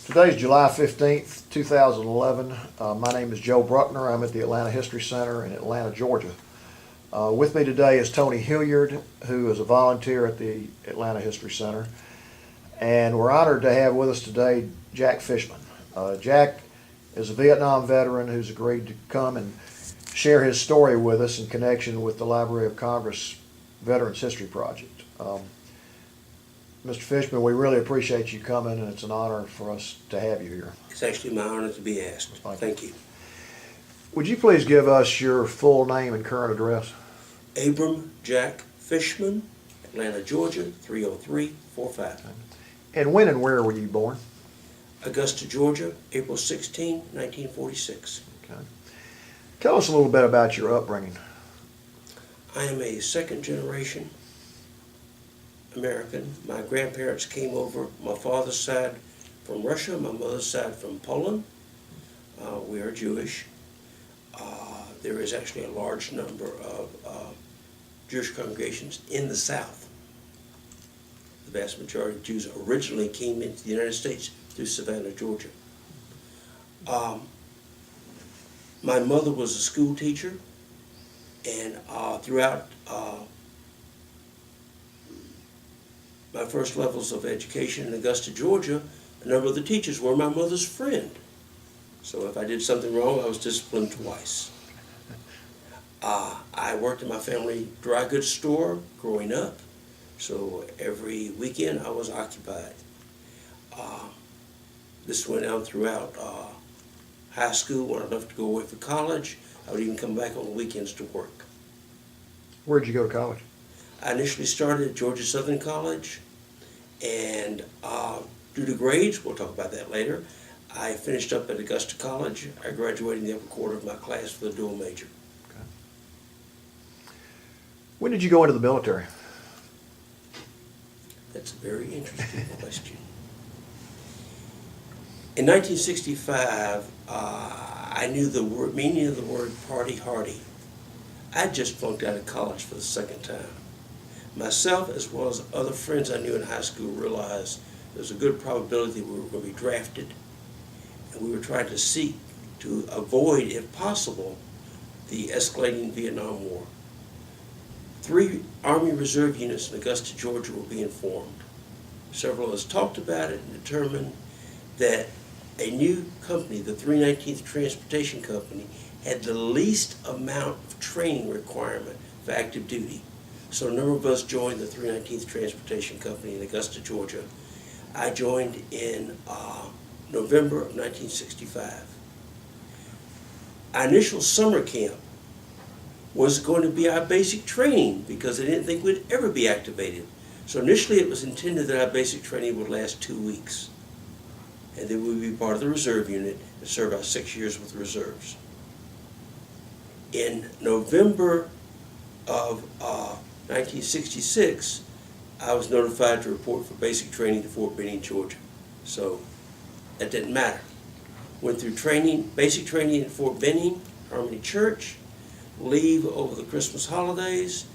Today's July 15th, 2011. My name is Joe Bruckner. I'm at the Atlanta History Center in Atlanta, Georgia. With me today is Tony Hilliard, who is a volunteer at the Atlanta History Center. And we're honored to have with us today Jack Fishman. Jack is a Vietnam veteran who's agreed to come and share his story with us in connection with the Library of Congress Veterans History Project. Mr. Fishman, we really appreciate you coming, and it's an honor for us to have you here. It's actually my honor to be asked. Thank you. Would you please give us your full name and current address? Abram Jack Fishman, Atlanta, Georgia, 30345. And when and where were you born? Augusta, Georgia, April 16, 1946. Okay. Tell us a little bit about your upbringing. I am a second generation American. My grandparents came over, my father's side from Russia, my mother's side from Poland. We are Jewish. There is actually a large number of Jewish congregations in the South. The vast majority of Jews originally came into the United States through Savannah, Georgia. My mother was a school teacher, and throughout my first levels of education in Augusta, Georgia, a number of the teachers were my mother's friend. So if I did something wrong, I was disciplined twice. I worked in my family dry goods store growing up, so every weekend I was occupied. This went on throughout high school. When I left to go away for college, I would even come back on the weekends to work. Where did you go to college? I initially started at Georgia Southern College, and due to grades, we'll talk about that later, I finished up at Augusta College. I graduated in the upper quarter of my class for the dual major. Okay. When did you go into the military? That's a very interesting question. In 1965, I knew the meaning of the word party hardy. I just flunked out of college for the second time. Myself, as well as other friends I knew in high school, realized there was a good probability we were going to be drafted, and we were trying to seek to avoid, if possible, the escalating Vietnam War. 3 Army Reserve units in Augusta, Georgia were being formed. Several of us talked about it and determined that a new company, the 319th Transportation Company, had the least amount of training requirement for active duty. So a number of us joined the 319th Transportation Company in Augusta, Georgia. I joined in November of 1965. Our initial summer camp was going to be our basic training because I didn't think we'd ever be activated. So initially it was intended that our basic training would last 2 weeks. And then we'd be part of the reserve unit and serve our 6 years with reserves. In November of 1966, I was notified to report for basic training to Fort Benning, Georgia. So that didn't matter. Went through training, basic training at Fort Benning, Harmony Church, leave over the Christmas holidays.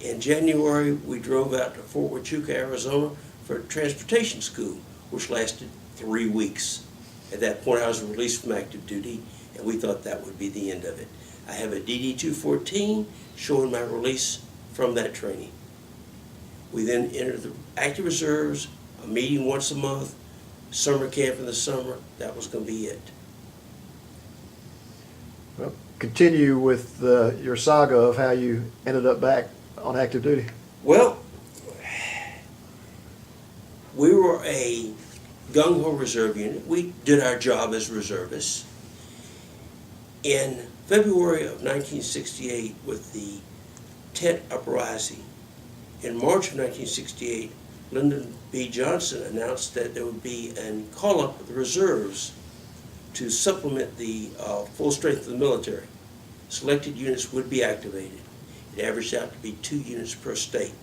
In January, we drove out to Fort Huachuca, Arizona for transportation school, which lasted 3 weeks. At that point, I was released from active duty, and we thought that would be the end of it. I have a DD-214 showing my release from that training. We then entered the active reserves, a meeting once a month, summer camp in the summer. That was going to be it. Well, continue with your saga of how you ended up back on active duty. Well, we were a gung-ho reserve unit. We did our job as reservists. In February of 1968, with the tent uprising, in March of 1968, Lyndon B. Johnson announced that there would be a call-up of the reserves to supplement the full strength of the military. Selected units would be activated. It averaged out to be 2 units per state.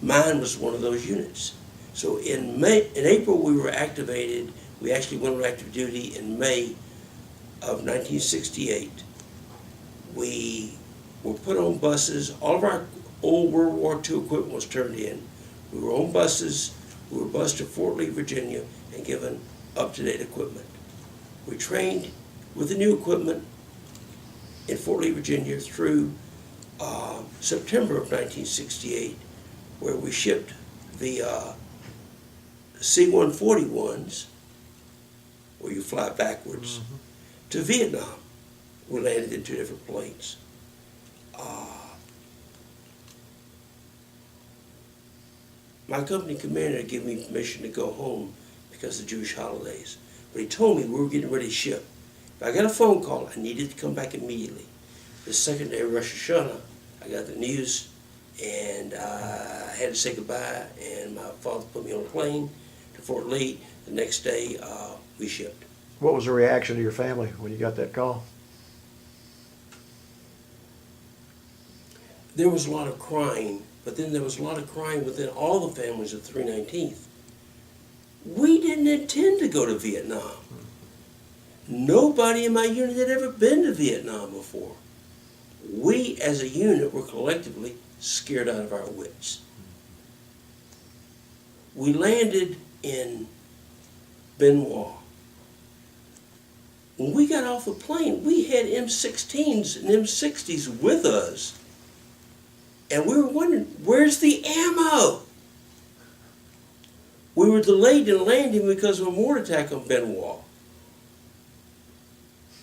Mine was one of those units. So in April we were activated. We actually went on active duty in May of 1968. We were put on buses. All of our old World War II equipment was turned in. We were on buses. We were bused to Fort Lee, Virginia, and given up-to-date equipment. We trained with the new equipment in Fort Lee, Virginia through September of 1968, where we shipped the C-141s, where you fly backwards, to Vietnam. We landed in 2 different planes. My company commander gave me permission to go home because of the Jewish holidays. But he told me we were getting ready to ship. If I got a phone call, I needed to come back immediately. The second day of Rosh Hashanah, I got the news, and I had to say goodbye, and my father put me on a plane to Fort Lee. The next day, we shipped. What was the reaction of your family when you got that call? There was a lot of crying, but then there was a lot of crying within all the families of 319th. We didn't intend to go to Vietnam. Nobody in my unit had ever been to Vietnam before. We, as a unit, were collectively scared out of our wits. We landed in Benoit. When we got off the plane, we had M16s and M60s with us. And we were wondering, where's the ammo? We were delayed in landing because of a mortar attack on Benoit.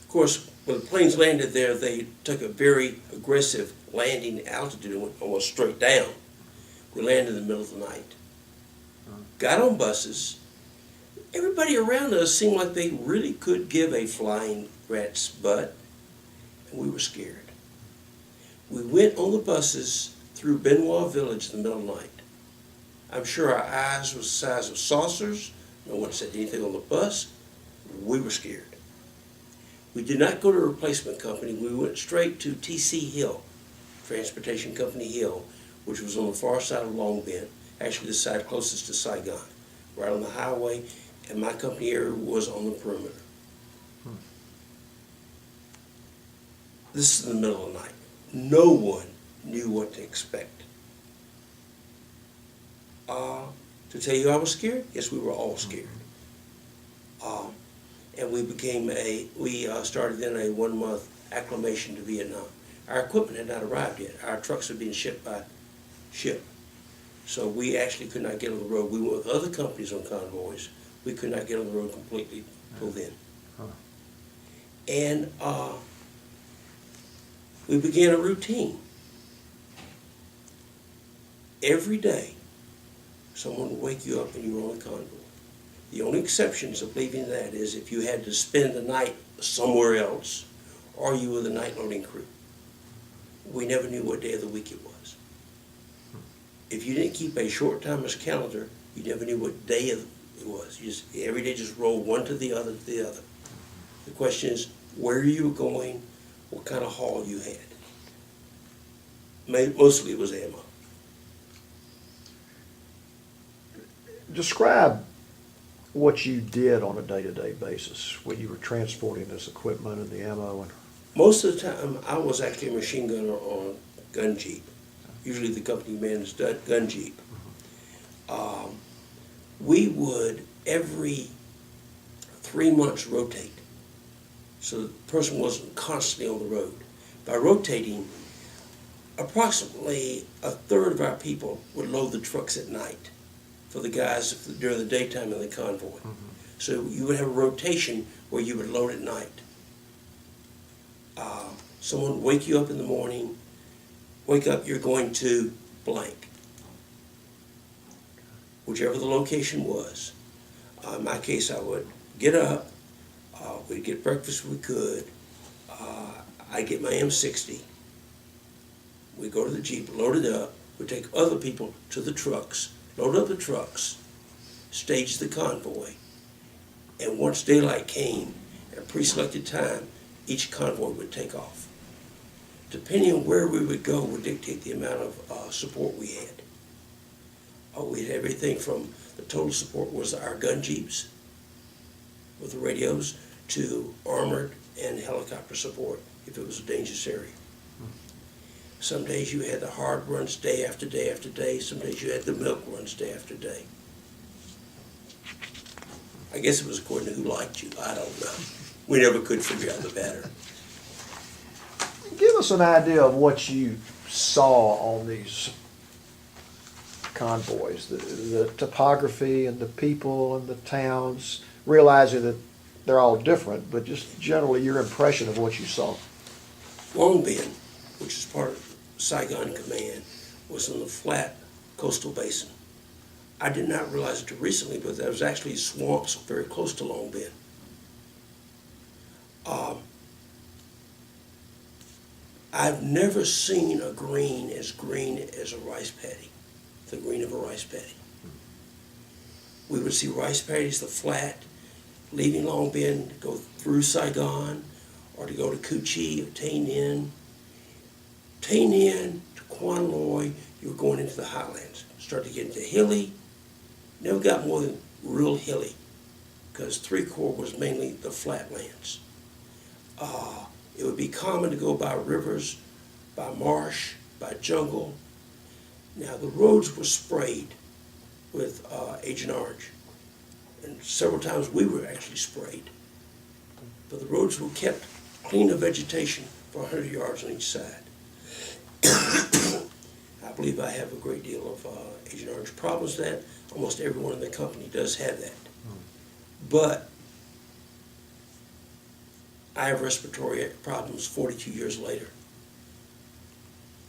Of course, when the planes landed there, they took a very aggressive landing altitude and went almost straight down. We landed in the middle of the night. Got on buses. Everybody around us seemed like they really could give a flying rat's butt, and we were scared. We went on the buses through Benoit Village in the middle of the night. I'm sure our eyes were the size of saucers. No one said anything on the bus. We were scared. We did not go to a replacement company. We went straight to TC Hill, Transportation Company Hill, which was on the far side of Long Binh, actually the side closest to Saigon, right on the highway, and my company area was on the perimeter. This is in the middle of the night. No one knew what to expect. To tell you I was scared? Yes, we were all scared. And we started then a 1-month acclimation to Vietnam. Our equipment had not arrived yet. Our trucks were being shipped by ship. So we actually could not get on the road. We went with other companies on convoys. We could not get on the road completely till then. And we began a routine. Every day, someone would wake you up and you were on a convoy. The only exceptions of leaving that is if you had to spend the night somewhere else, or you were the night loading crew. We never knew what day of the week it was. If you didn't keep a short-timer's calendar, you never knew what day it was. Every day just rolled one to the other to the other. The question is, where you were going, what kind of haul you had. Mostly it was ammo. Describe what you did on a day-to-day basis when you were transporting this equipment and the ammo. And Most of the time, I was actually a machine gunner on a gun jeep. Usually the company managed gun jeep. We would, every 3 months, rotate. So the person wasn't constantly on the road. By rotating, approximately a third of our people would load the trucks at night for the guys during the daytime in the convoy. So you would have a rotation where you would load at night. Someone would wake you up in the morning, wake up, you're going to blank, whichever the location was. In my case, I would get up, we'd get breakfast if we could, I'd get my M60, we'd go to the Jeep, load it up, we'd take other people to the trucks, load up the trucks, stage the convoy, and once daylight came, at a pre-selected time, each convoy would take off. Depending on where we would go would dictate the amount of support we had. We had everything from the total support was our gun jeeps with the radios to armored and helicopter support if it was a dangerous area. Some days you had the hard runs day after day after day. Some days you had the milk runs day after day. I guess it was according to who liked you. I don't know. We never could figure out the pattern. Give us an idea of what you saw on these convoys, the topography and the people and the towns, realizing that they're all different, but just generally your impression of what you saw. Long Bend, which is part of Saigon Command, was in the flat coastal basin. I did not realize it until recently, but there was actually swamps very close to Long Bend. I've never seen a green as a rice paddy, the green of a rice paddy. We would see rice paddies, the flat, leaving Long Bend to go through Saigon, or to go to Cu Chi or Tay Ninh. Tay Ninh to Quan Loy, you were going into the highlands. Start to get into hilly, never got more than real hilly, because 3 Corps was mainly the flatlands. It would be common to go by rivers, by marsh, by jungle. Now the roads were sprayed with Agent Orange, and several times we were actually sprayed. But the roads were kept clean of vegetation for 100 yards on each side. I believe I have a great deal of Agent Orange problems with that. Almost everyone in the company does have that. But I have respiratory problems 42 years later.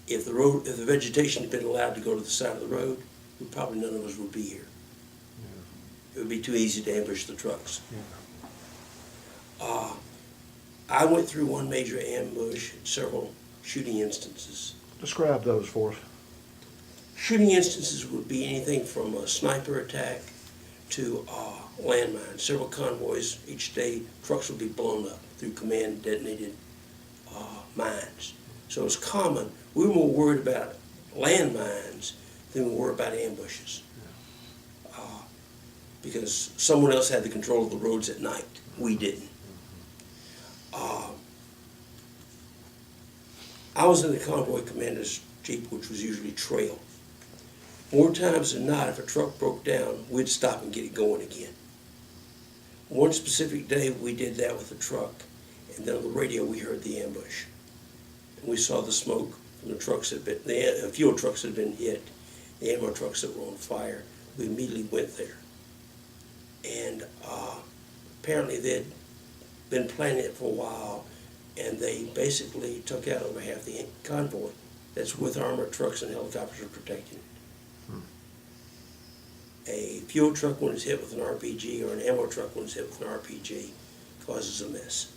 If the vegetation had been allowed to go to the side of the road, probably none of us would be here. It would be too easy to ambush the trucks. I went through one major ambush and several shooting instances. Describe those for us. Shooting instances would be anything from a sniper attack to landmines. Several convoys each day, trucks would be blown up through command detonated mines. So it was common. We were more worried about landmines than we were about ambushes. Because someone else had the control of the roads at night. We didn't. I was in the convoy commander's Jeep, which was usually trail. More times than not, if a truck broke down, we'd stop and get it going again. One specific day, we did that with a truck, and then on the radio, we heard the ambush. And we saw the smoke from the trucks that had been, the fuel trucks that had been hit, the ammo trucks that were on fire. We immediately went there. And apparently they'd been planning it for a while, and they basically took out over half the convoy that's with armored trucks and helicopters are protecting it. A fuel truck, when it's hit with an RPG, or an ammo truck, when it's hit with an RPG, causes a mess.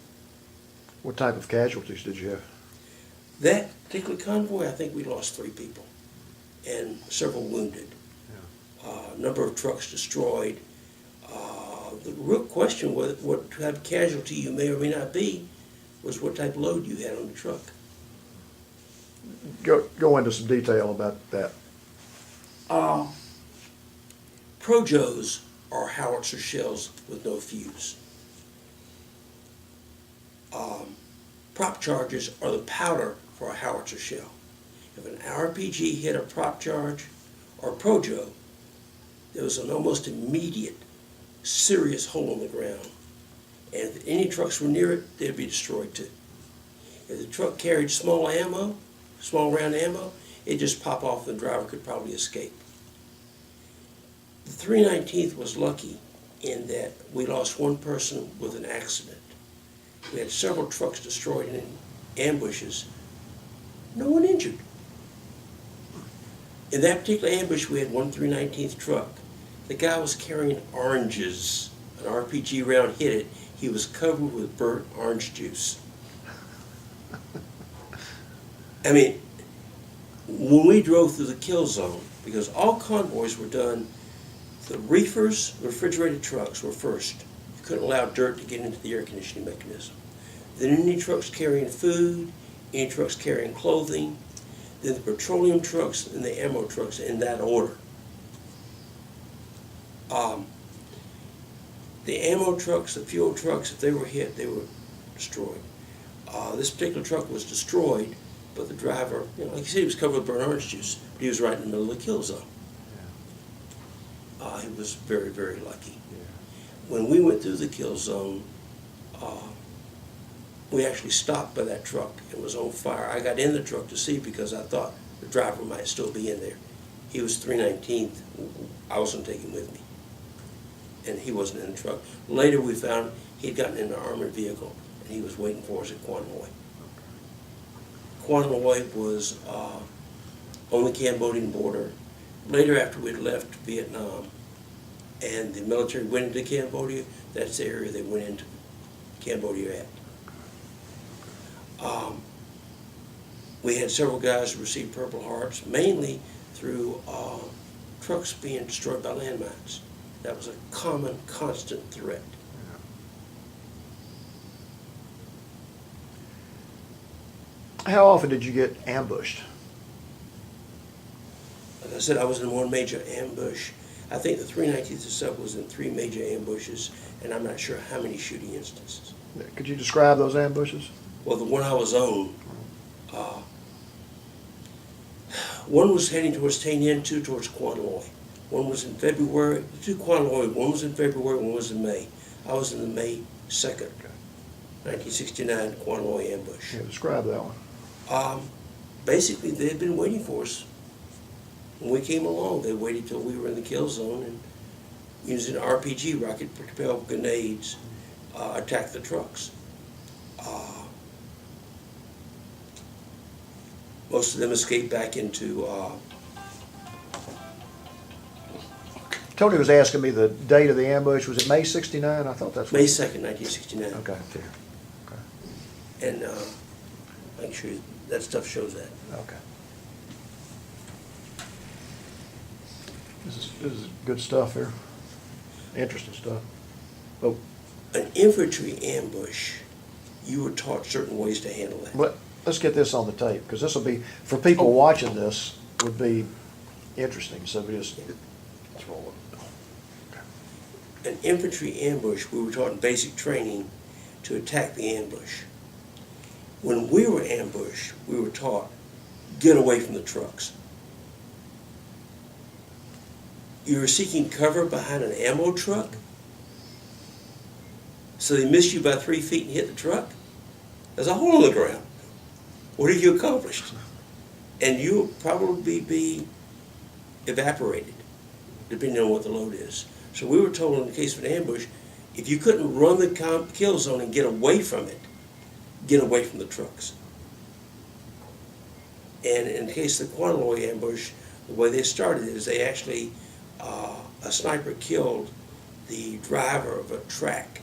What type of casualties did you have? That particular convoy, I think we lost 3 people and several wounded. A number of trucks destroyed. The real question was what type of casualty you may or may not be was what type of load you had on the truck. Go into some detail about that. Projos are howitzer shells with no fuse. Prop charges are the powder for a howitzer shell. If an RPG hit a prop charge or a Projo, there was an almost immediate serious hole in the ground. And if any trucks were near it, they'd be destroyed too. If the truck carried small round ammo, it'd just pop off and the driver could probably escape. The 319th was lucky in that we lost 1 person with an accident. We had several trucks destroyed in ambushes. No one injured. In that particular ambush, we had 1 319th truck. The guy was carrying oranges. An RPG round hit it. He was covered with burnt orange juice. I mean, when we drove through the kill zone, because all convoys were done, the reefers, refrigerated trucks were first. You couldn't allow dirt to get into the air conditioning mechanism. Then any trucks carrying food, any trucks carrying clothing, then the petroleum trucks and the ammo trucks in that order. The ammo trucks, the fuel trucks, if they were hit, they were destroyed. This particular truck was destroyed, but the driver, like you said, he was covered with burnt orange juice, but he was right in the middle of the kill zone. He was very, very lucky. when we went through the kill zone, we actually stopped by that truck. It was on fire. I got in the truck to see because I thought the driver might still be in there. He was 319th. I wasn't taking with me. And he wasn't in the truck. Later we found he'd gotten in an armored vehicle and he was waiting for us at Quanloy. Quanloy was on the Cambodian border. Later, after we'd left Vietnam and the military went into Cambodia, that's the area they went into Cambodia at. We had several guys who received Purple Hearts, mainly through trucks being destroyed by landmines. That was a common, constant threat. How often did you get ambushed? Like I said, I was in one major ambush. I think the 319th itself was in 3 major ambushes, and I'm not sure how many shooting instances. Could you describe those ambushes? Well, the one I was on, one was heading towards Tay Ninh, 2 towards Quan Loy. One was in February, 2 Quan Loy, one was in February, one was in May. I was in the May 2nd, 1969 Quan Loy ambush. Yeah, describe that one. Basically, they had been waiting for us. When we came along, they waited till we were in the kill zone and using RPG, rocket-propelled grenades, attacked the trucks. Most of them escaped back into Tony was asking me the date of the ambush. Was it May 69? I thought that's May 2nd, 1969. Okay, here. Okay. And make sure that stuff shows that. Okay. This is good stuff here. Interesting stuff. Oh, An infantry ambush, you were taught certain ways to handle that. but let's get this on the tape, because this will be, for people watching this, would be interesting. So we just, let's roll it. An infantry ambush, we were taught in basic training to attack the ambush. When we were ambushed, we were taught, get away from the trucks. You were seeking cover behind an ammo truck, so they missed you by 3 feet and hit the truck. There's a hole in the ground. What have you accomplished? And you'll probably be evaporated, depending on what the load is. So we were told in the case of an ambush, if you couldn't run the kill zone and get away from it, get away from the trucks. And in the case of the Quan Loy ambush, the way they started is they actually, a sniper killed the driver of a track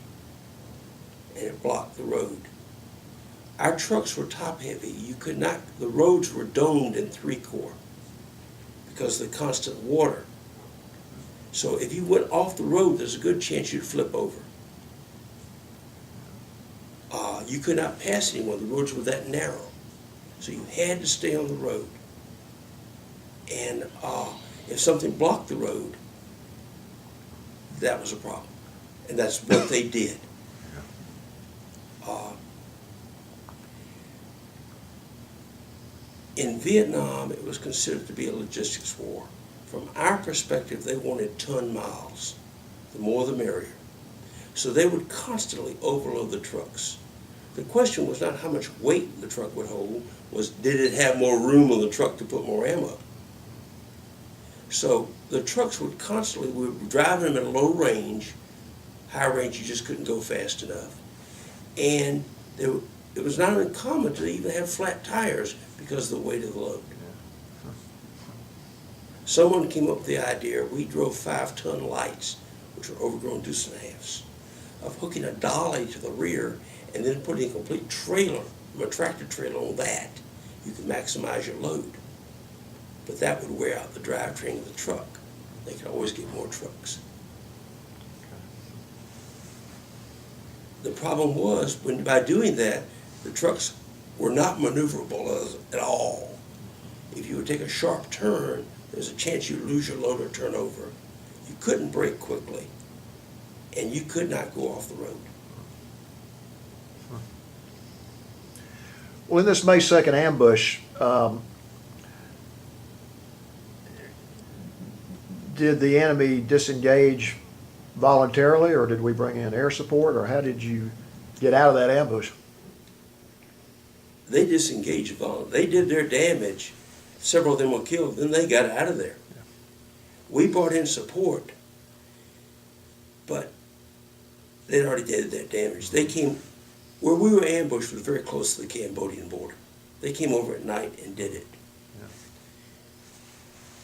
and it blocked the road. Our trucks were top heavy. You could not, the roads were domed in 3-core because of the constant water. So if you went off the road, there's a good chance you'd flip over. You could not pass anyone. The roads were that narrow. So you had to stay on the road. And if something blocked the road, that was a problem. And that's what they did. In Vietnam, it was considered to be a logistics war. From our perspective, they wanted ton miles. The more the merrier. So they would constantly overload the trucks. The question was not how much weight the truck would hold, was did it have more room on the truck to put more ammo? So the trucks would constantly, we were driving them at a low range, high range you just couldn't go fast enough. And it was not uncommon to even have flat tires because of the weight of the load. Someone came up with the idea, we drove 5-ton lights, which were overgrown deuce and a halves, of hooking a dolly to the rear and then putting a complete trailer, a tractor trailer on that. You could maximize your load. But that would wear out the drivetrain of the truck. They could always get more trucks. The problem was, by doing that, the trucks were not maneuverable at all. If you would take a sharp turn, there's a chance you'd lose your load or turn over. You couldn't brake quickly, and you could not go off the road. Well, in this May 2nd ambush, did the enemy disengage voluntarily, or did we bring in air support, or how did you get out of that ambush? They disengaged voluntarily. They did their damage. Several of them were killed. Then they got out of there. Yeah. We brought in support, but they'd already did their damage. They came, where we were ambushed was very close to the Cambodian border. They came over at night and did it. Yeah.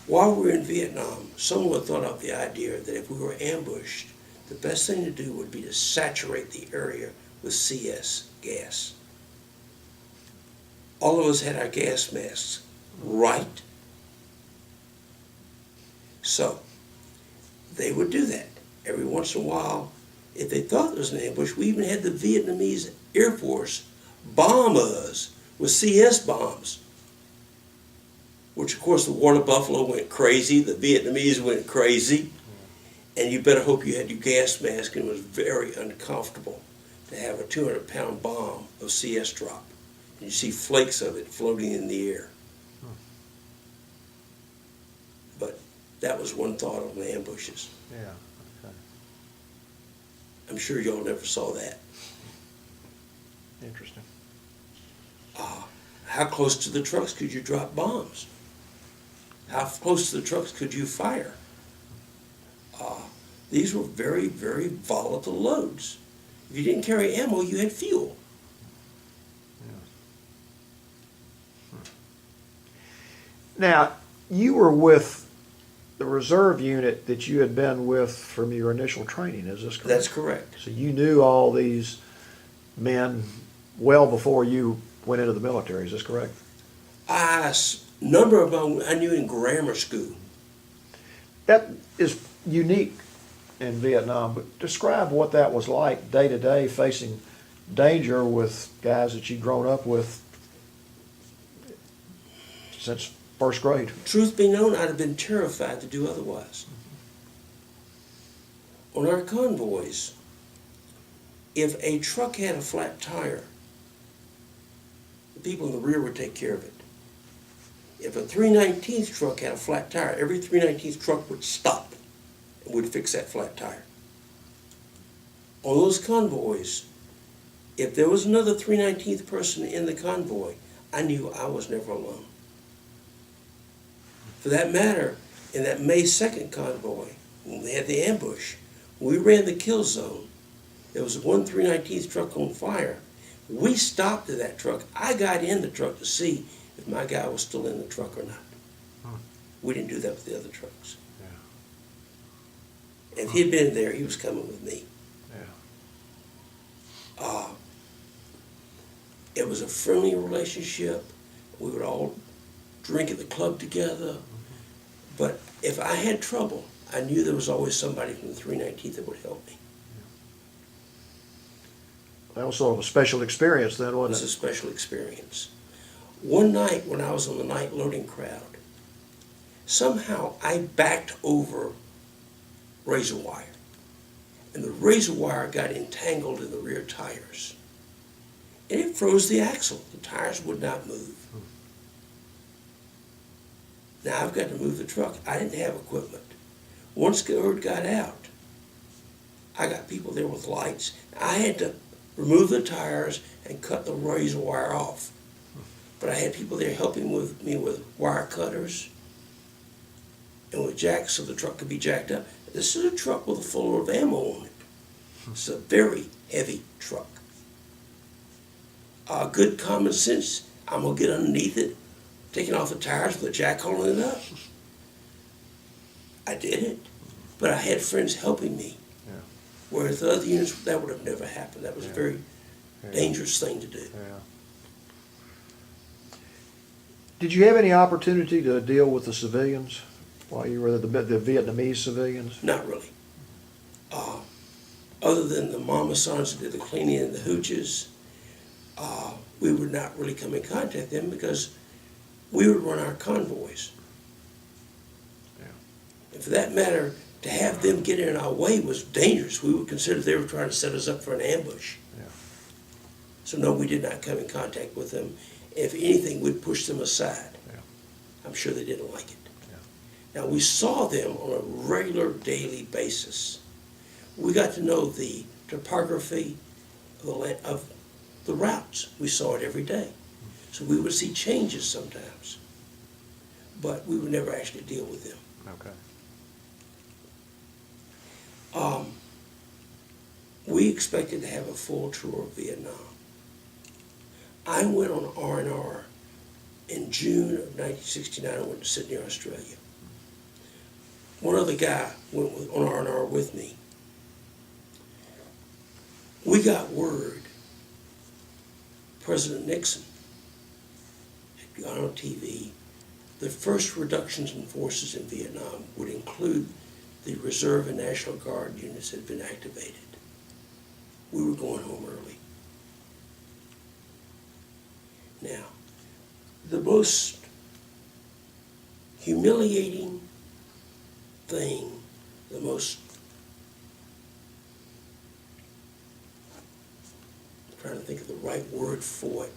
While we were in Vietnam, someone thought up the idea that if we were ambushed, the best thing to do would be to saturate the area with CS, gas. All of us had our gas masks, right? So, they would do that. Every once in a while, if they thought there was an ambush, we even had the Vietnamese Air Force bomb us with CS bombs. Which, of course, the water buffalo went crazy, the Vietnamese went crazy, and you better hope you had your gas mask, and it was very uncomfortable to have a 200-pound bomb of CS drop. And you see flakes of it floating in the air. But that was one thought on the ambushes. Yeah. Okay. I'm sure y'all never saw that. Interesting. How close to the trucks could you drop bombs? How close to the trucks could you fire? These were very, very volatile loads. If you didn't carry ammo, you had fuel. Now, you were with the reserve unit that you had been with from your initial training, is this correct? That's correct. So you knew all these men well before you went into the military, is this correct? Number of them I knew in grammar school. That is unique in Vietnam, but describe what that was like day to day facing danger with guys that you'd grown up with since first grade. Truth be known, I'd have been terrified to do otherwise. On our convoys, if a truck had a flat tire, the people in the rear would take care of it. If a 319th truck had a flat tire, every 319th truck would stop and would fix that flat tire. On those convoys, if there was another 319th person in the convoy, I knew I was never alone. For that matter, in that May 2nd convoy, when they had the ambush, when we ran the kill zone, there was one 319th truck on fire. We stopped at that truck. I got in the truck to see if my guy was still in the truck or not. We didn't do that with the other trucks. Yeah. If he'd been there, he was coming with me. Yeah. It was a friendly relationship. We would all drink at the club together. But if I had trouble, I knew there was always somebody from the 319th that would help me. That was sort of a special experience then, It was wasn't a it? special experience. One night when I was on the night loading crowd, somehow I backed over razor wire. And the razor wire got entangled in the rear tires. And it froze the axle. The tires would not move. Now I've got to move the truck. I didn't have equipment. Once the word got out, I got people there with lights. I had to remove the tires and cut the razor wire off. But I had people there helping me with wire cutters and with jacks so the truck could be jacked up. This is a truck with a full load of ammo on it. It's a very heavy truck. Good common sense, I'm going to get underneath it, taking off the tires with a jack holding it up. I did it, but I had friends helping me. Yeah. Whereas the other units, that would have never happened. That was a very dangerous thing to do. Yeah. Did you have any opportunity to deal with the civilians while you were the Vietnamese civilians? Not really. Other than the mama sons that did the cleaning and the hooches, we would not really come in contact with them because we would run our convoys. Yeah. And for that matter, to have them get in our way was dangerous. We would consider they were trying to set us up for an ambush. Yeah. So no, we did not come in contact with them. If anything, we'd push them aside. Yeah. I'm sure they didn't like it. Yeah. Now, we saw them on a regular daily basis. We got to know the topography of the routes. We saw it every day. So we would see changes sometimes, but we would never actually deal with them. Okay. We expected to have a full tour of Vietnam. I went on R&R in June of 1969. I went to Sydney, Australia. One other guy went on R&R with me. We got word President Nixon had gone on TV. The first reductions in forces in Vietnam would include the Reserve and National Guard units that had been activated. We were going home early. Now, the most humiliating thing, the most, I'm trying to think of the right word for it,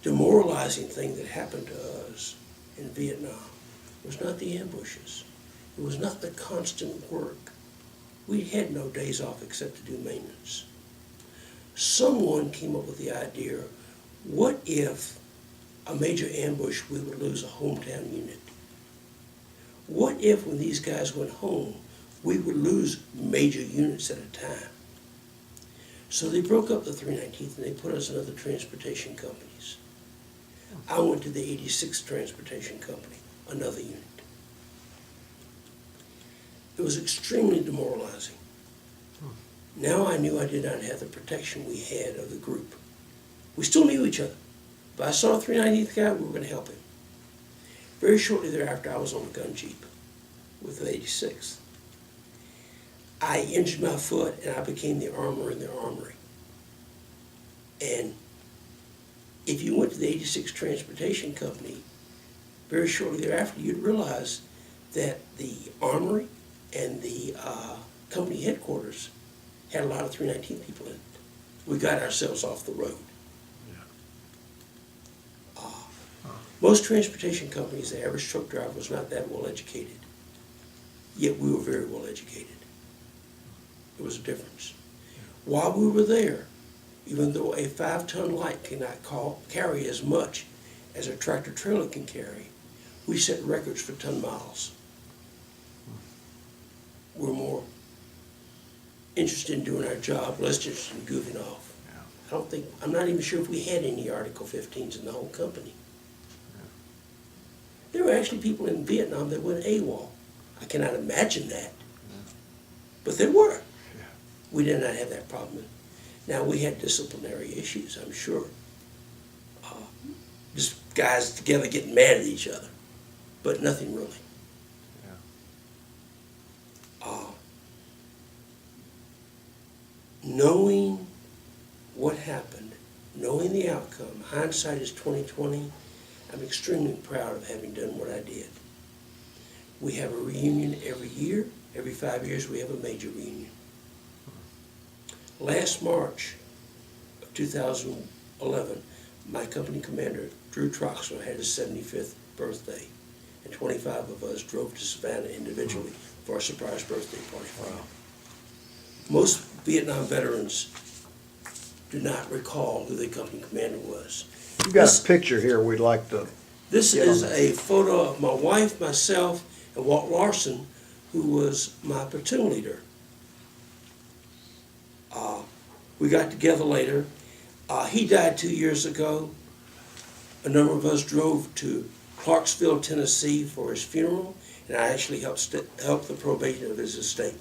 demoralizing thing that happened to us in Vietnam was not the ambushes. It was not the constant work. We had no days off except to do maintenance. Someone came up with the idea, what if a major ambush we would lose a hometown unit? What if when these guys went home, we would lose major units at a time? So they broke up the 319th and they put us in other transportation companies. I went to the 86th Transportation Company, another unit. It was extremely demoralizing. Now I knew I did not have the protection we had of the group. We still knew each other. If I saw a 319th guy, we were going to help him. Very shortly thereafter, I was on a gun jeep with the 86th. I injured my foot and I became the armorer in the armory. And if you went to the 86th Transportation Company, very shortly thereafter, you'd realize that the armory and the company headquarters had a lot of 319 people in it. We got ourselves off the road. Most transportation companies, the average truck driver was not that well educated. Yet we were very well educated. There was a difference. While we were there, even though a 5-ton light cannot carry as much as a tractor trailer can carry, we set records for ton miles. We're more interested in doing our job, less interested in goofing off. I'm not even sure if we had any Article 15s in the whole company. There were actually people in Vietnam that went AWOL. I cannot imagine that. But there were. We did not have that problem. Now, we had disciplinary issues, I'm sure. Just guys together getting mad at each other. But nothing really. Knowing what happened, knowing the outcome, hindsight is 20/20. I'm extremely proud of having done what I did. We have a reunion every year. Every 5 years we have a major reunion. Last March of 2011, my company commander, Drew Troxler, had his 75th birthday, and 25 of us drove to Savannah individually for a surprise birthday party for him. Most Vietnam veterans do not recall who their company commander was. You've got a picture here we'd like to. This is a photo of my wife, myself, and Walt Larson, who was my platoon leader. We got together later. He died 2 years ago. A number of us drove to Clarksville, Tennessee for his funeral, and I actually helped the probation of his estate.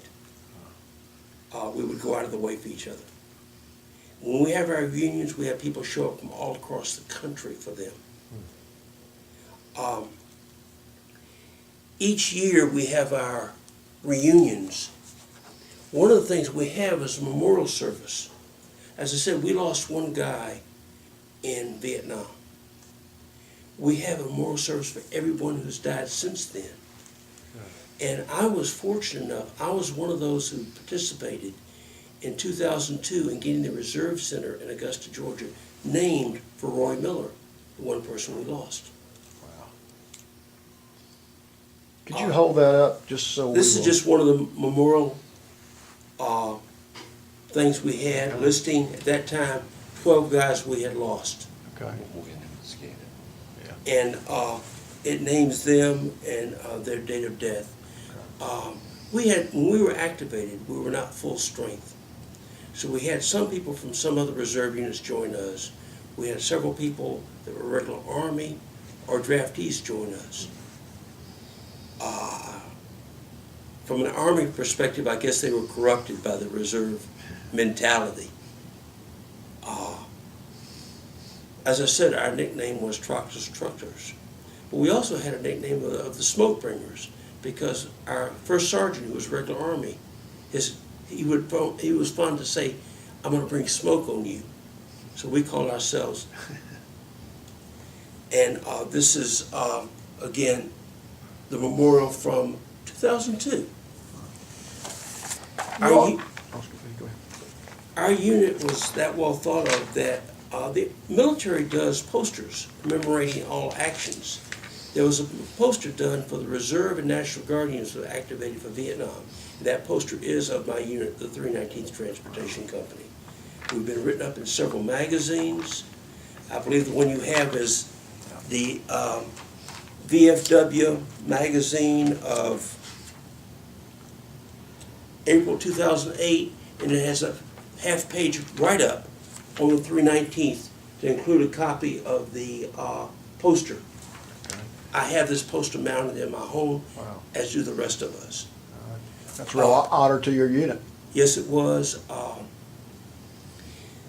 We would go out of the way for each other. When we have our reunions, we have people show up from all across the country for them. Each year we have our reunions. One of the things we have is a memorial service. As I said, we lost one guy in Vietnam. We have a memorial service for everyone who's died since then. And I was fortunate enough, I was one of those who participated in 2002 in getting the Reserve Center in Augusta, Georgia, named for Roy Miller, the one person we lost. Wow. Could you hold that up just so This is just one of the memorial things we had, listing at that time 12 guys we had lost. Okay. And it names them and their date of death. When we were activated, we were not full strength. So we had some people from some other reserve units join us. We had several people that were regular Army or draftees join us. From an Army perspective, I guess they were corrupted by the reserve mentality. As I said, our nickname was Troxers Truckers. But we also had a nickname of the Smoke Bringers, because our first sergeant, who was regular Army, he was fond to say, "I'm going to bring smoke on you." So we called ourselves. And this is, again, the memorial from 2002. Our unit was that well thought of that the military does posters commemorating all actions. There was a poster done for the Reserve and National Guard units that were activated for Vietnam. That poster is of my unit, the 319th Transportation Company. We've been written up in several magazines. I believe the one you have is the VFW magazine of April 2008, and it has a half-page write-up on the 319th to include a copy of the poster. I have this poster mounted in my home, as do the rest of us. That's a real honor to your unit. Yes, it was.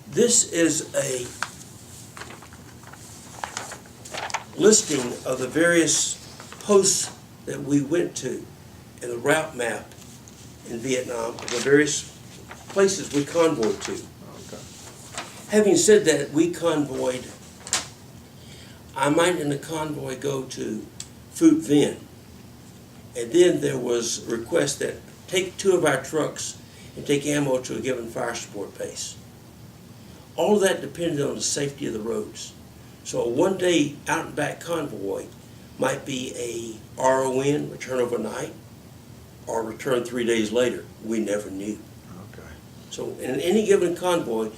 This is a listing of the various posts that we went to in the route map in Vietnam, of the various places we convoyed to. Okay. Having said that, we convoyed, I might in the convoy go to Phu Vinh, and then there was a request that take 2 of our trucks and take ammo to a given fire support base. All of that depended on the safety of the roads. So a one-day out and back convoy might be a RON, return overnight, or return 3 days later. We never knew. Okay. So in any given convoy,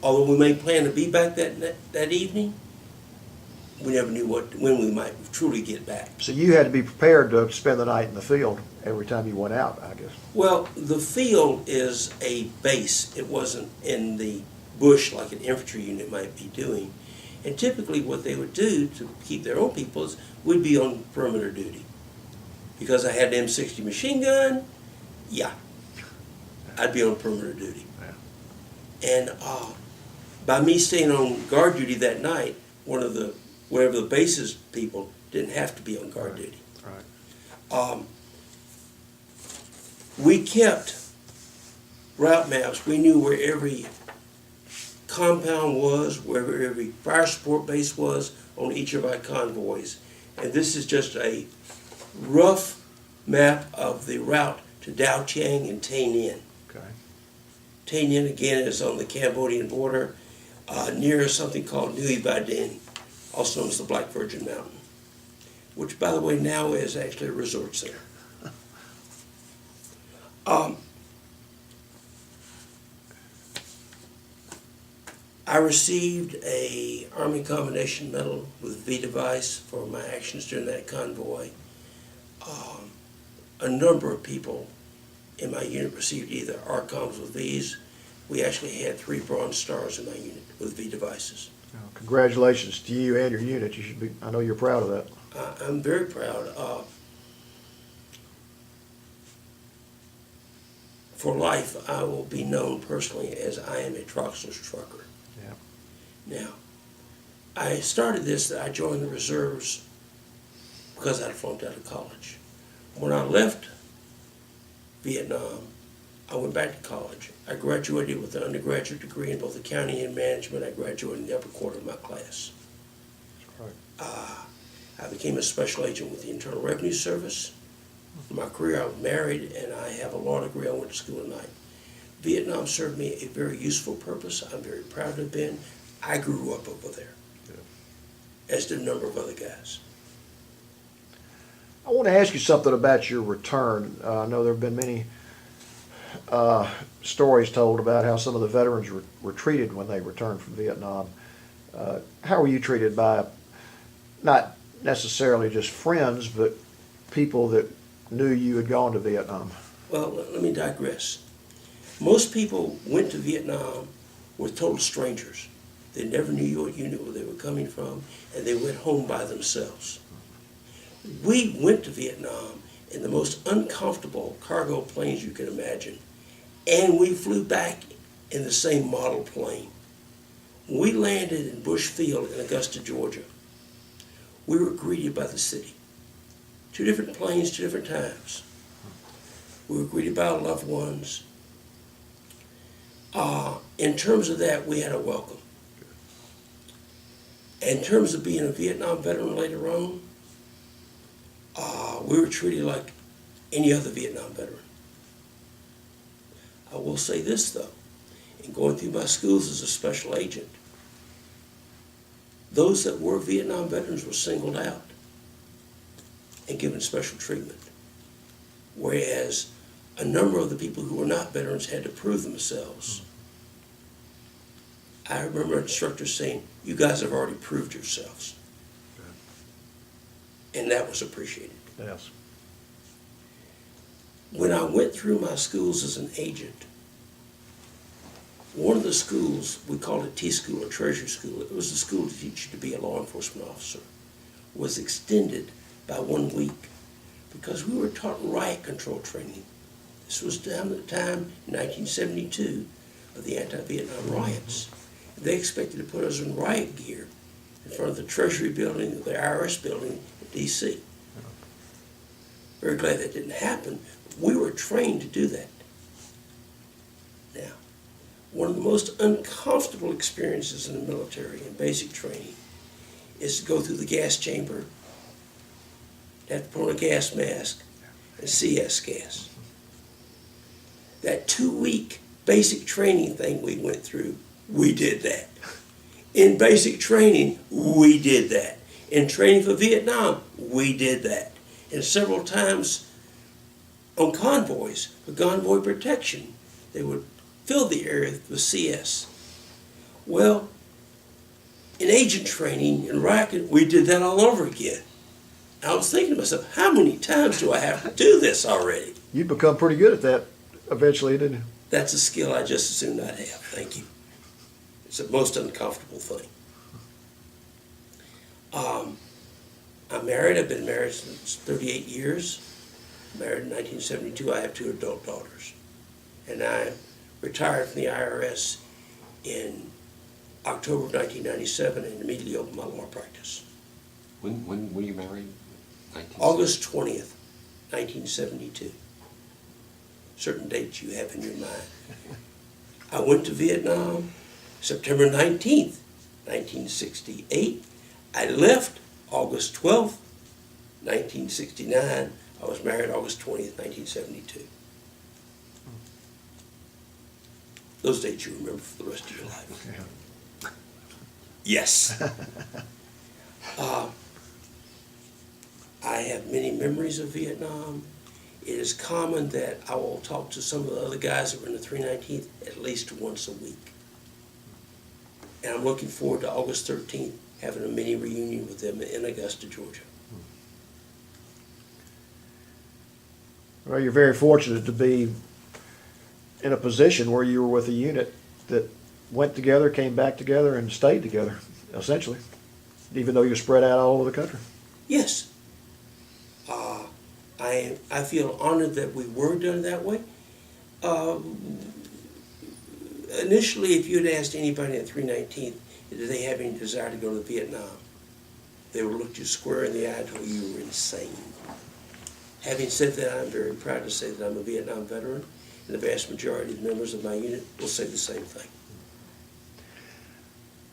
although we may plan to be back that evening, we never knew when we might truly get back. So you had to be prepared to spend the night in the field every time you went out, I guess. Well, the field is a base. It wasn't in the bush like an infantry unit might be doing. And typically what they would do to keep their own people is we'd be on perimeter duty. Because I had an M60 machine gun, I'd be on perimeter duty. Yeah. And by me staying on guard duty that night, wherever the base's people didn't have to be on guard duty. Right. We kept route maps. We knew where every compound was, where every fire support base was on each of our convoys. And this is just a rough map of the route to Dao Chiang and Tay Ninh. Okay. Tay Ninh, again, is on the Cambodian border, near something called Nui Ba Din, also known as the Black Virgin Mountain, which, by the way, now is actually a resort center. I received a Army Commendation Medal with V device for my actions during that convoy. A number of people in my unit received either ARCOMs with Vs. We actually had 3 Bronze Stars in my unit with V devices. Well, congratulations to you and your unit. You should be. I know you're proud of that. I'm very proud. For life, I will be known personally as I am a Troxler's trucker. Yeah. Now, I started this, I joined the reserves because I flunked out of college. When I left Vietnam, I went back to college. I graduated with an undergraduate degree in both accounting and management. I graduated in the upper quarter of my class. Right. I became a special agent with the Internal Revenue Service. In my career, I was married, and I have a law degree. I went to school at night. Vietnam served me a very useful purpose. I'm very proud to have been. I grew up over there, as did a number of other guys. I want to ask you something about your return. I know there have been many stories told about how some of the veterans were treated when they returned from Vietnam. How were you treated by, not necessarily just friends, but people that knew you had gone to Vietnam? Well, let me digress. Most people went to Vietnam were total strangers. They never knew what unit where they were coming from, and they went home by themselves. We went to Vietnam in the most uncomfortable cargo planes you can imagine, and we flew back in the same model plane. When we landed in Bush Field in Augusta, Georgia, we were greeted by the city. 2 different planes, 2 different times. We were greeted by our loved ones. In terms of that, we had a welcome. In terms of being a Vietnam veteran later on, we were treated like any other Vietnam veteran. I will say this, though. In going through my schools as a special agent, those that were Vietnam veterans were singled out and given special treatment, whereas a number of the people who were not veterans had to prove themselves. I remember instructors saying, "You guys have already proved yourselves." And that was appreciated. Yes. When I went through my schools as an agent, one of the schools, we called it T-School or Treasure School, it was the school to teach you to be a law enforcement officer, was extended by 1 week because we were taught riot control training. This was down at the time, in 1972, of the anti-Vietnam riots. They expected to put us in riot gear in front of the Treasury building, the IRS building in D.C. Very glad that didn't happen. We were trained to do that. Now, one of the most uncomfortable experiences in the military in basic training is to go through the gas chamber, to have to put on a gas mask, and CS gas. That 2-week basic training thing we went through, we did that. In basic training, we did that. In training for Vietnam, we did that. And several times on convoys, for convoy protection, they would fill the area with CS. Well, in agent training in Riot, we did that all over again. I was thinking to myself, how many times do I have to do this already? You'd become pretty good at that eventually, didn't you? That's a skill I just as soon not have. Thank you. It's the most uncomfortable thing. I'm married. I've been married since 38 years. Married in 1972. I have 2 adult daughters. And I retired from the IRS in October of 1997 and immediately opened my law practice. When were you married? August 20th, 1972. Certain dates you have in your mind. I went to Vietnam September 19th, 1968. I left August 12th, 1969. I was married August 20th, 1972. Those dates you remember for the rest of your life. Yeah. Yes. I have many memories of Vietnam. It is common that I will talk to some of the other guys that were in the 319th at least once a week. And I'm looking forward to August 13th, having a mini reunion with them in Augusta, Georgia. Well, you're very fortunate to be in a position where you were with a unit that went together, came back together, and stayed together, essentially, even though you're spread out all over the country. Yes. I feel honored that we were done that way. Initially, if you had asked anybody at 319th, did they have any desire to go to Vietnam, they would look you square in the eye and tell you you were insane. Having said that, I'm very proud to say that I'm a Vietnam veteran, and the vast majority of members of my unit will say the same thing.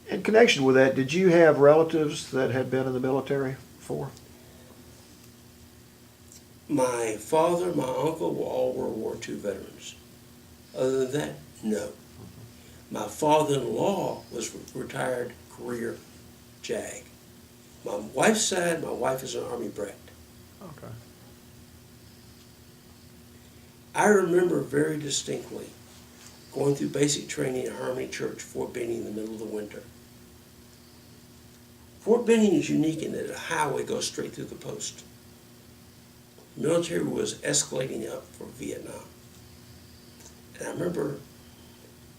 In connection with that, did you have relatives that had been in the military before? My father, my uncle were all World War II veterans. Other than that, no. My father-in-law was retired career JAG. My wife's side, my wife is an Army brat. Okay. I remember very distinctly going through basic training at Harmony Church, Fort Benning, in the middle of the winter. Fort Benning is unique in that a highway goes straight through the post. The military was escalating up for Vietnam. And I remember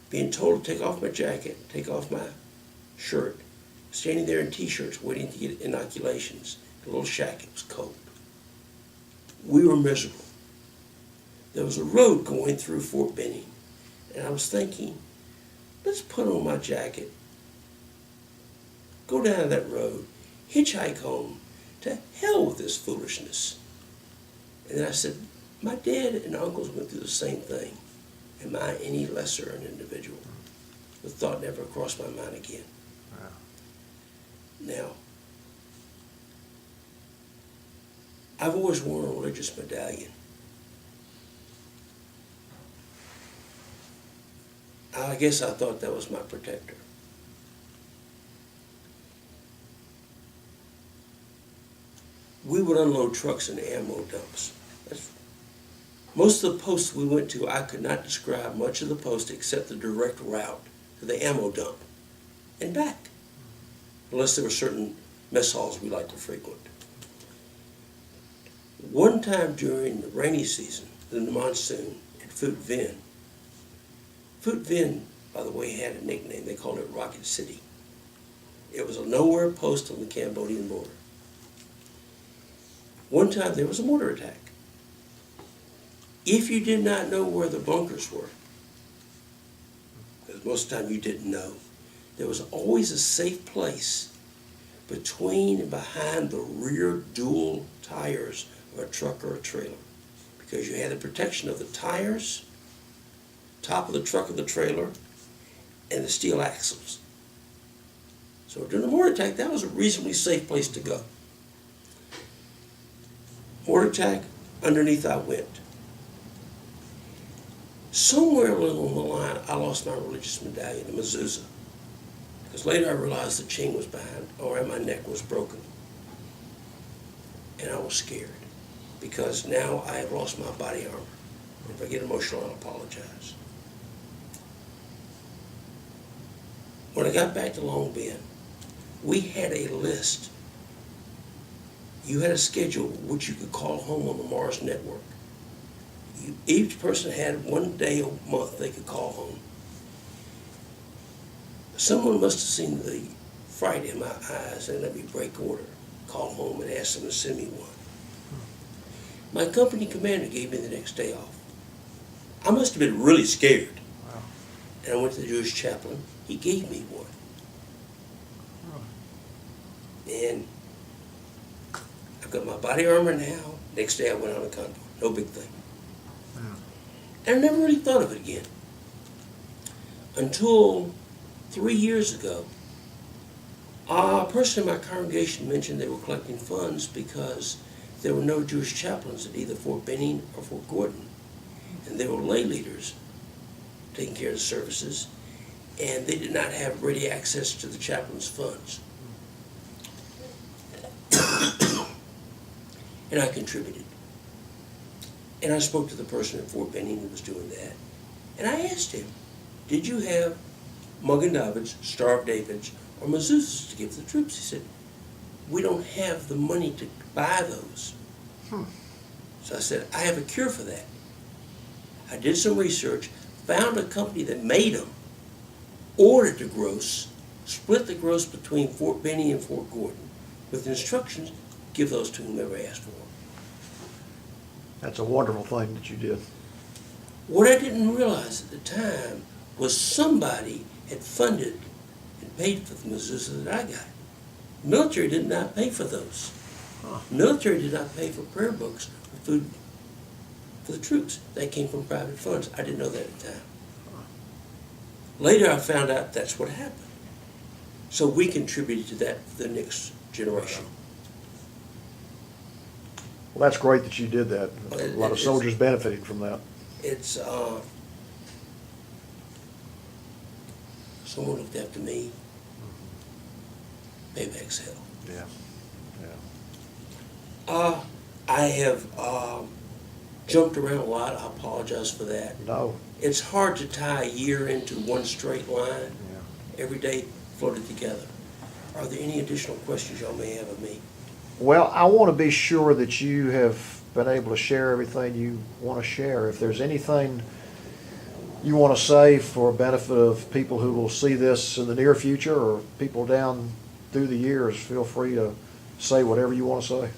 being told to take off my jacket, take off my shirt, standing there in t-shirts waiting to get inoculations. The little shack, it was cold. We were miserable. There was a road going through Fort Benning, and I was thinking, let's put on my jacket, go down that road, hitchhike home, to hell with this foolishness. And then I said, my dad and uncles went through the same thing. Am I any lesser an individual? The thought never crossed my mind again. Wow. Now, I've always worn a religious medallion. I guess I thought that was my protector. We would unload trucks in ammo dumps. Most of the posts we went to, I could not describe much of the post except the direct route to the ammo dump and back, unless there were certain mess halls we liked to frequent. One time during the rainy season, in the monsoon, at Phuoc Vinh, Phuoc Vinh, by the way, had a nickname. They called it Rocket City. It was a nowhere post on the Cambodian border. One time there was a mortar attack. If you did not know where the bunkers were, because most of the time you didn't know, there was always a safe place between and behind the rear dual tires of a truck or a trailer, because you had the protection of the tires, top of the truck or the trailer, and the steel axles. So during the mortar attack, that was a reasonably safe place to go. Mortar attack, underneath I went. Somewhere along the line, I lost my religious medallion, the mezuza, because later I realized the chain was behind, or my neck was broken. And I was scared, because now I have lost my body armor. If I get emotional, I'll apologize. When I got back to Long Binh, we had a list. You had a schedule which you could call home on the Mars network. Each person had 1 day a month they could call home. Someone must have seen the fright in my eyes and let me break order, call home and ask them to send me one. My company commander gave me the next day off. I must have been really scared. Wow. And I went to the Jewish chaplain. He gave me one. And I've got my body armor now. Next day I went on a convoy. No big thing. And I never really thought of it again. Until 3 years ago, a person in my congregation mentioned they were collecting funds because there were no Jewish chaplains at either Fort Benning or Fort Gordon. And they were lay leaders taking care of the services, and they did not have ready access to the chaplain's funds. And I contributed. And I spoke to the person at Fort Benning who was doing that. And I asked him, did you have Magen Davids, Star of Davids, or mezuzahs to give to the troops? He said, we don't have the money to buy those. So I said, I have a cure for that. I did some research, found a company that made them, ordered the gross, split the gross between Fort Benning and Fort Gordon, with instructions, give those to whomever asked for them. That's a wonderful thing that you did. What I didn't realize at the time was somebody had funded and paid for the mezuzah that I got. The military did not pay for those. The military did not pay for prayer books or food for the troops. That came from private funds. I didn't know that at the time. Later I found out that's what happened. So we contributed to that for the next generation. Well, that's great that you did that. A lot of soldiers benefited from that. It's, someone looked after me. Payback's hell. Yeah. Yeah. I have jumped around a lot. I apologize for that. No, It's hard to tie a year into one straight line. yeah. Every day floated together. Are there any additional questions y'all may have of me? Well, I want to be sure that you have been able to share everything you want to share. If there's anything you want to say for benefit of people who will see this in the near future or people down through the years, feel free to say whatever you want to say.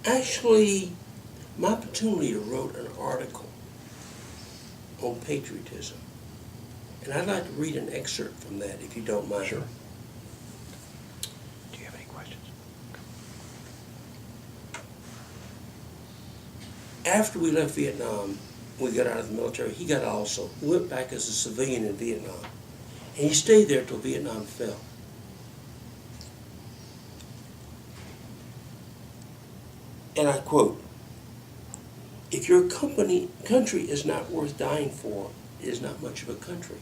Actually, my platoon leader wrote an article on patriotism. And I'd like to read an excerpt from that, if you don't mind. Sure. Do you have any questions? After we left Vietnam, we got out of the military, he got out also. He went back as a civilian in Vietnam. And he stayed there till Vietnam fell. And I quote, "If your country is not worth dying for, it is not much of a country.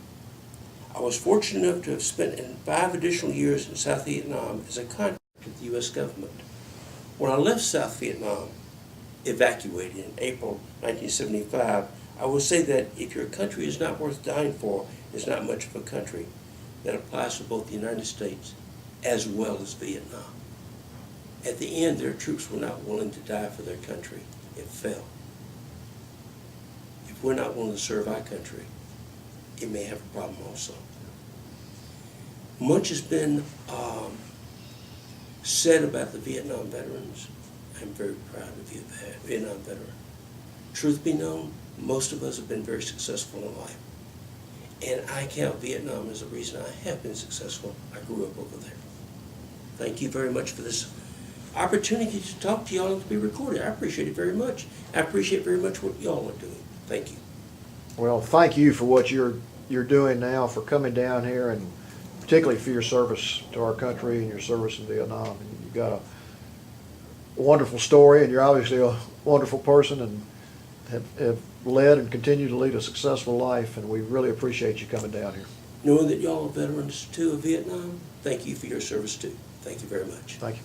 I was fortunate enough to have spent 5 additional years in South Vietnam as a contractor with the U.S. government. When I left South Vietnam, evacuated in April 1975, I will say that if your country is not worth dying for, it is not much of a country. That applies to both the United States as well as Vietnam. At the end, their troops were not willing to die for their country. It fell. If we're not willing to serve our country, it may have a problem also." Much has been said about the Vietnam veterans. I'm very proud of you, Vietnam veteran. Truth be known, most of us have been very successful in life. And I count Vietnam as a reason I have been successful. I grew up over there. Thank you very much for this opportunity to talk to y'all and to be recorded. I appreciate it very much. I appreciate very much what y'all are doing. Thank you. Well, thank you for what you're doing now, for coming down here, and particularly for your service to our country and your service in Vietnam. And you've got a wonderful story, and you're obviously a wonderful person, and have led and continue to lead a successful life, and we really appreciate you coming down here. Knowing that y'all are veterans too of Vietnam, thank you for your service too. Thank you very much. Thank you.